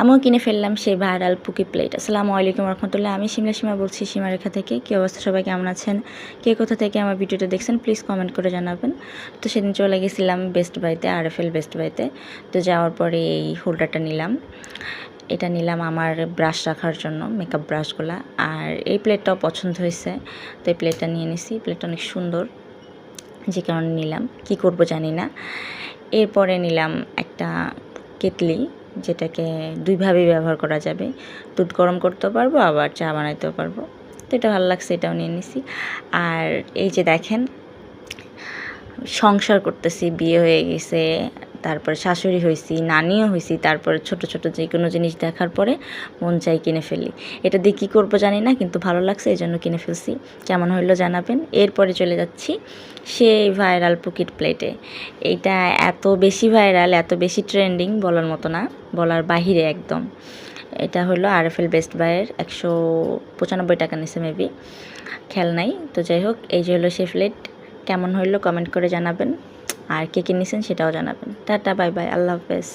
আমিও কিনে ফেললাম সেই ভাইরাল পুকি প্লেট। আসসালামু আলাইকুম রহমতুল্লাহ। আমি সীমা বলছি সীমারেখা থেকে। কী অবস্থা, সবাই কেমন আছেন? কে কোথা থেকে আমার ভিডিওটা দেখছেন প্লিজ কমেন্ট করে জানাবেন। তো সেদিন চলে গেছিলাম বেস্ট বাইতে, RFL বেস্ট বাইতে। তো যাওয়ার পরে এই হোল্ডারটা নিলাম। এটা নিলাম আমার ব্রাশ রাখার জন্য, মেকআপ ব্রাশগুলা। আর এই প্লেটটাও পছন্দ হয়েছে, তো এই প্লেটটা নিয়ে নিছি। প্লেটটা অনেক সুন্দর, যে কারণে নিলাম, কি করব জানি না। এরপরে নিলাম একটা কেটলি, যেটাকে দুইভাবেই ব্যবহার করা যাবে। দুধ গরম করতেও পারবো, আবার চা বানাইতেও পারবো। তো এটা ভালো লাগছে, এটাও নিয়ে নিছি। আর এই যে দেখেন, সংসার করতেছি, বিয়ে হয়ে গেছে, তারপর শাশুড়ি হয়েছি, নানিও হয়েছি, তারপরে ছোট ছোট যে কোনো জিনিস দেখার পরে মন চাই কিনে ফেলি। এটা দিয়ে কী করবো জানি না, কিন্তু ভালো লাগছে এই জন্য কিনে ফেলছি। কেমন হইলো জানাবেন। এরপরে চলে যাচ্ছি সেই ভাইরাল পুকিট প্লেটে। এইটা এত বেশি ভাইরাল, এত বেশি ট্রেন্ডিং, বলার মতো না, বলার বাহিরে একদম। এটা হলো RFL বেস্ট বাইয়ের, 195 টাকা নিছে মেবি, খেয়াল নাই। তো যাই হোক, এই যে হলো সেই প্লেট। কেমন হইলো কমেন্ট করে জানাবেন, আর কে কিনেছেন সেটাও জানাবেন। টাটা, বাই বাই, আল্লাহ হাফেজ।